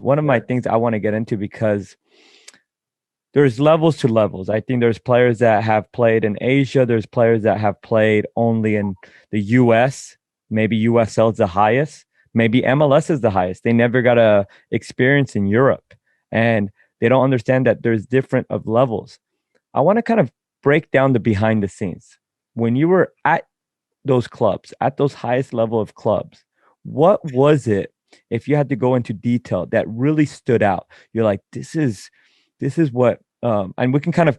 one of my things I want to get into, because there's levels to levels. I think there's players that have played in Asia. There's players that have played only in the US. Maybe USL is the highest. Maybe MLS is the highest. They never got a experience in Europe, and they don't understand that there's different of levels. I want to kind of break down the behind the scenes. When you were at those clubs, at those highest level of clubs, what was it, if you had to go into detail, that really stood out? You're like, this is what, and we can kind of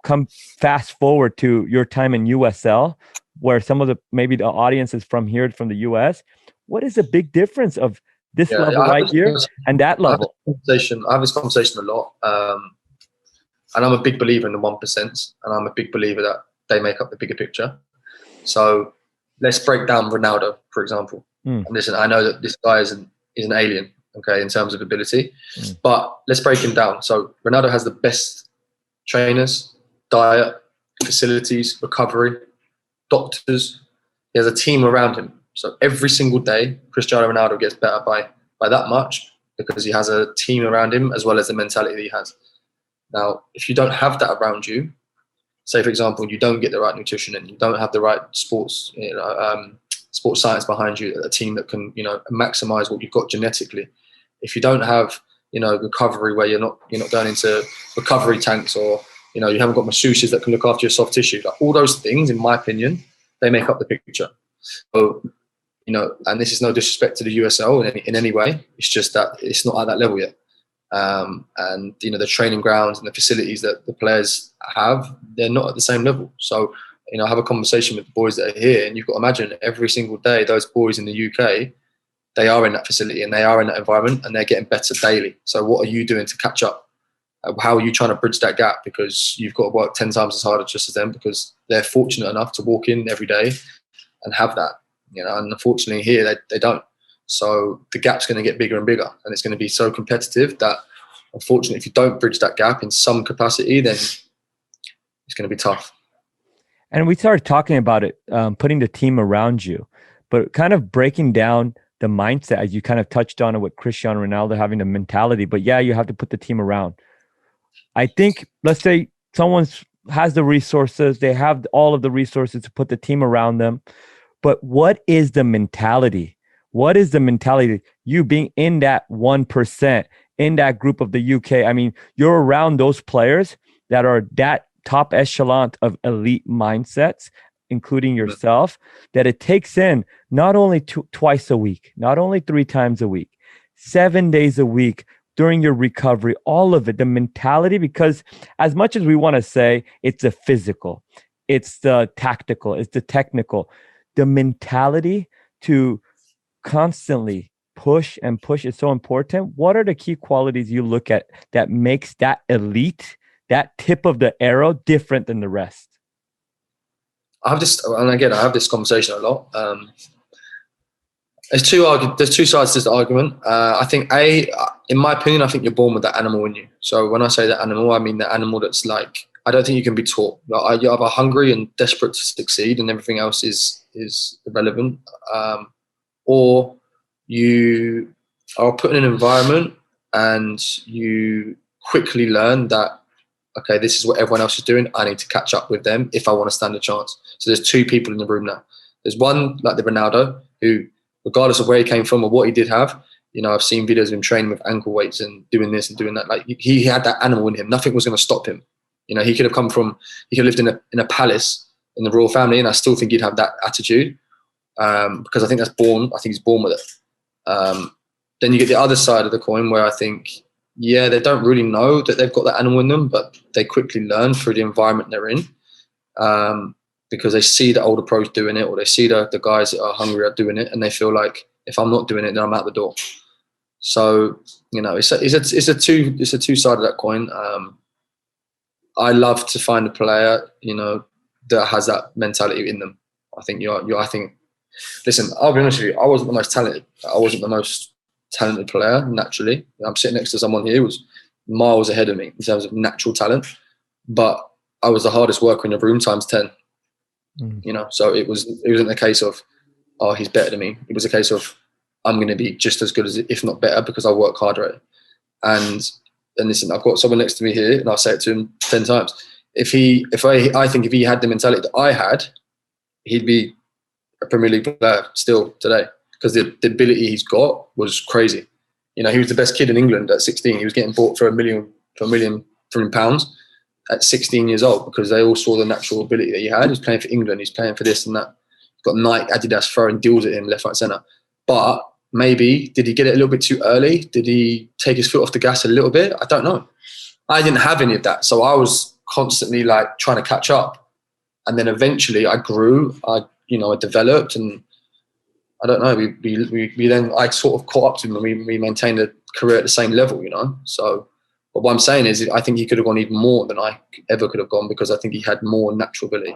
come fast forward to your time in USL, where some of the, maybe the audience is from here, from the US. What is the big difference of this level right here and that level? I have this conversation a lot. And I'm a big believer in the 1%, and I'm a big believer that they make up the bigger picture. So let's break down Ronaldo, for example. And listen, I know that this guy is an alien, okay, in terms of ability, but let's break him down. So Ronaldo has the best trainers, diet, facilities, recovery, doctors. He has a team around him. So every single day, Cristiano Ronaldo gets better by that much, because he has a team around him, as well as the mentality that he has. Now, if you don't have that around you, say, for example, you don't get the right nutrition and you don't have the right sports science behind you, a team that can, maximize what you've got genetically. If you don't have, recovery, where you're not going into recovery tanks, or, you haven't got masseuses that can look after your soft tissue, like all those things, in my opinion, they make up the picture. So, and this is no disrespect to the USL in any way. It's just that it's not at that level yet. And the training grounds and the facilities that the players have, they're not at the same level. So, I have a conversation with the boys that are here, and you've got to imagine every single day, those boys in the UK, they are in that facility and they are in that environment, and they're getting better daily. So what are you doing to catch up? How are you trying to bridge that gap? Because you've got to work 10 times as hard just as them, because they're fortunate enough to walk in every day and have that, and unfortunately here they don't. So the gap's going to get bigger and bigger, and it's going to be so competitive that, unfortunately, if you don't bridge that gap in some capacity, then it's going to be tough. And we started talking about it, putting the team around you, but kind of breaking down the mindset, as you kind of touched on it with Cristiano Ronaldo having the mentality. But yeah, you have to put the team around. I think, let's say someone has the resources, they have all of the resources to put the team around them. But what is the mentality? What is the mentality? You being in that 1%, in that group of the UK. I mean, you're around those players that are that top echelon of elite mindsets, including yourself, that it takes in not only twice a week, not only 3 times a week, 7 days a week during your recovery, all of it, the mentality, because as much as we want to say it's the physical, it's the tactical, it's the technical, the mentality to constantly push and push is so important. What are the key qualities you look at that makes that elite, that tip of the arrow, different than the rest? I have this conversation a lot. There's two sides to this argument. I think, in my opinion, I think you're born with that animal in you. So when I say that animal, I mean the animal that's like, I don't think you can be taught. Like, you're either hungry and desperate to succeed, and everything else is irrelevant, or you are put in an environment and you quickly learn that, okay, this is what everyone else is doing. I need to catch up with them if I want to stand a chance. So there's 2 people in the room now. There's one, like the Ronaldo, who, regardless of where he came from or what he did have, I've seen videos of him training with ankle weights and doing this and doing that. Like, he had that animal in him. Nothing was going to stop him. He could have lived in a palace in the royal family, and I still think he'd have that attitude, because I think that's born. I think he's born with it. Then you get the other side of the coin, where I think, yeah, they don't really know that they've got that animal in them, but they quickly learn through the environment they're in, because they see the older pros doing it, or they see the guys that are hungry are doing it, and they feel like, if I'm not doing it, then I'm out the door. So, it's a two side of that coin. I love to find a player, that has that mentality in them. I think listen, I'll be honest with you, I wasn't the most talented. I wasn't the most talented player naturally. I'm sitting next to someone here who was miles ahead of me in terms of natural talent, but I was the hardest worker in the room times 10. So it wasn't a case of, oh, he's better than me. It was a case of, I'm going to be just as good as, if not better, because I work harder at it. And listen, I've got someone next to me here, and I'll say it to him 10 times. I think if he had the mentality that I had, he'd be a Premier League player still today, because the ability he's got was crazy. You know, he was the best kid in England at 16. He was getting bought for £1 million at 16 years old, because they all saw the natural ability that he had. He's playing for England. He's playing for this and that. Got Nike, Adidas throwing deals at him left, right, centre. But maybe, did he get it a little bit too early? Did he take his foot off the gas a little bit? I don't know. I didn't have any of that. So I was constantly like trying to catch up. And then eventually I grew, I developed, and I don't know, we then, I sort of caught up to him, and we maintained a career at the same level, you know? So, but what I'm saying is, I think he could have gone even more than I ever could have gone, because I think he had more natural ability.